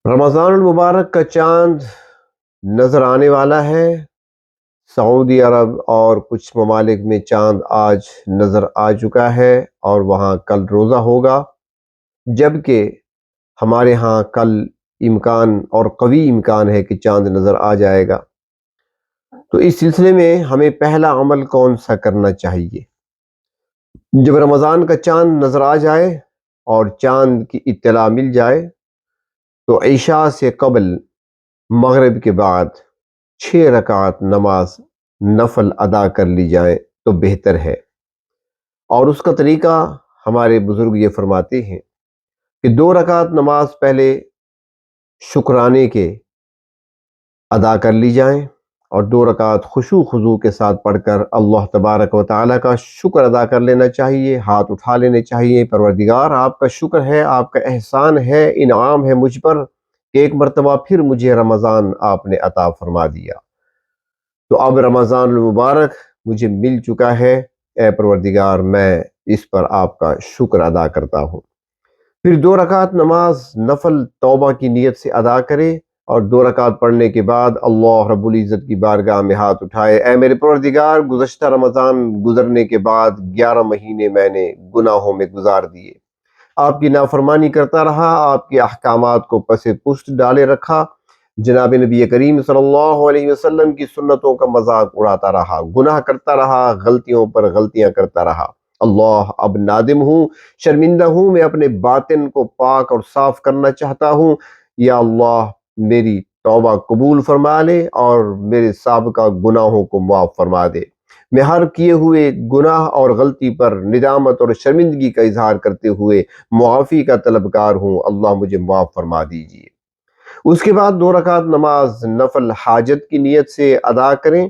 رمضان المبارک کا چاند نظر آنے والا ہے۔ سعودی عرب اور کچھ ممالک میں چاند آج نظر آ چکا ہے اور وہاں کل روزہ ہوگا، جبکہ ہمارے ہاں کل امکان اور قوی امکان ہے کہ چاند نظر آ جائے گا۔ تو اس سلسلے میں ہمیں پہلا عمل کون سا کرنا چاہیے؟ جب رمضان کا چاند نظر آ جائے اور چاند کی اطلاع مل جائے تو عشاء سے قبل مغرب کے بعد 6 رکعت نماز نفل ادا کر لی جائے تو بہتر ہے۔ اور اس کا طریقہ ہمارے بزرگ یہ فرماتے ہیں کہ 2 رکعت نماز پہلے شکرانے کے ادا کر لی جائیں اور 2 رکعت خشوع خضوع کے ساتھ پڑھ کر اللہ تبارک و تعالیٰ کا شکر ادا کر لینا چاہیے، ہاتھ اٹھا لینے چاہیے۔ پروردگار، آپ کا شکر ہے، آپ کا احسان ہے، انعام ہے مجھ پر کہ ایک مرتبہ پھر مجھے رمضان آپ نے عطا فرما دیا، تو اب رمضان المبارک مجھے مل چکا ہے، اے پروردگار میں اس پر آپ کا شکر ادا کرتا ہوں۔ پھر 2 رکعت نماز نفل توبہ کی نیت سے ادا کرے اور 2 رکعت پڑھنے کے بعد اللہ رب العزت کی بارگاہ میں ہاتھ اٹھائے، اے میرے پروردگار، گزشتہ رمضان گزرنے کے بعد 11 مہینے میں نے گناہوں میں گزار دیے، آپ کی نافرمانی کرتا رہا، آپ کے احکامات کو پس پشت ڈالے رکھا، جناب نبی کریم صلی اللہ علیہ وسلم کی سنتوں کا مذاق اڑاتا رہا، گناہ کرتا رہا، غلطیوں پر غلطیاں کرتا رہا۔ اللہ، اب نادم ہوں، شرمندہ ہوں، میں اپنے باطن کو پاک اور صاف کرنا چاہتا ہوں۔ یا اللہ، میری توبہ قبول فرما لے اور میرے سابقہ گناہوں کو معاف فرما دے۔ میں ہر کیے ہوئے گناہ اور غلطی پر ندامت اور شرمندگی کا اظہار کرتے ہوئے معافی کا طلبگار ہوں، اللہ مجھے معاف فرما دیجیے۔ اس کے بعد 2 رکعت نماز نفل حاجت کی نیت سے ادا کریں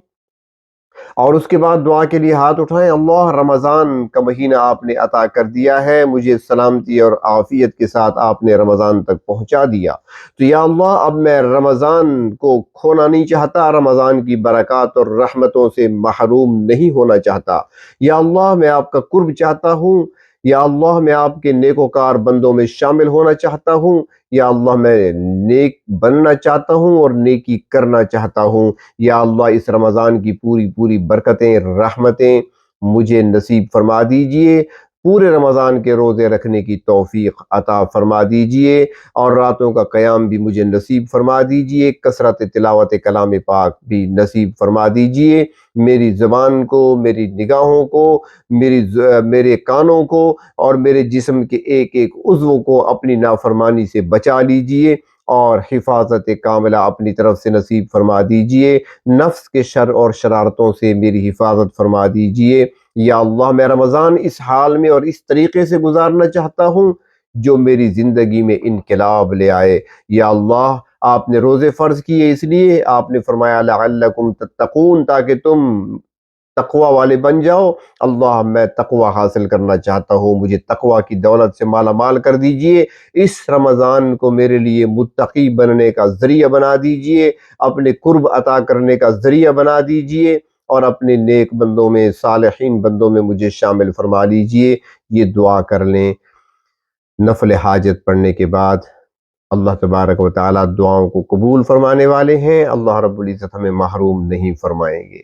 اور اس کے بعد دعا کے لیے ہاتھ اٹھائیں، اللہ، رمضان کا مہینہ آپ نے عطا کر دیا ہے، مجھے سلامتی اور عافیت کے ساتھ آپ نے رمضان تک پہنچا دیا، تو یا اللہ اب میں رمضان کو کھونا نہیں چاہتا، رمضان کی برکات اور رحمتوں سے محروم نہیں ہونا چاہتا۔ یا اللہ، میں آپ کا قرب چاہتا ہوں، یا اللہ میں آپ کے نیکوکار بندوں میں شامل ہونا چاہتا ہوں، یا اللہ میں نیک بننا چاہتا ہوں اور نیکی کرنا چاہتا ہوں۔ یا اللہ، اس رمضان کی پوری برکتیں، رحمتیں مجھے نصیب فرما دیجئے، پورے رمضان کے روزے رکھنے کی توفیق عطا فرما دیجئے اور راتوں کا قیام بھی مجھے نصیب فرما دیجئے، کثرت تلاوت کلام پاک بھی نصیب فرما دیجئے، میری زبان کو، میری نگاہوں کو، میرے کانوں کو اور میرے جسم کے ایک ایک عضو کو اپنی نافرمانی سے بچا لیجئے اور حفاظت کاملہ اپنی طرف سے نصیب فرما دیجئے، نفس کے شر اور شرارتوں سے میری حفاظت فرما دیجئے۔ یا اللہ، میں رمضان اس حال میں اور اس طریقے سے گزارنا چاہتا ہوں جو میری زندگی میں انقلاب لے آئے۔ یا اللہ، آپ نے روزے فرض کیے اس لیے، آپ نے فرمایا لعلکم تتقون، تاکہ تم تقوی والے بن جاؤ۔ اللہ، میں تقوی حاصل کرنا چاہتا ہوں، مجھے تقوی کی دولت سے مالا مال کر دیجئے، اس رمضان کو میرے لیے متقی بننے کا ذریعہ بنا دیجئے، اپنے قرب عطا کرنے کا ذریعہ بنا دیجئے اور اپنے نیک بندوں میں، صالحین بندوں میں مجھے شامل فرما لیجئے۔ یہ دعا کر لیں نفل حاجت پڑھنے کے بعد، اللہ تبارک و تعالیٰ دعاؤں کو قبول فرمانے والے ہیں، اللہ رب العزت ہمیں محروم نہیں فرمائیں گے۔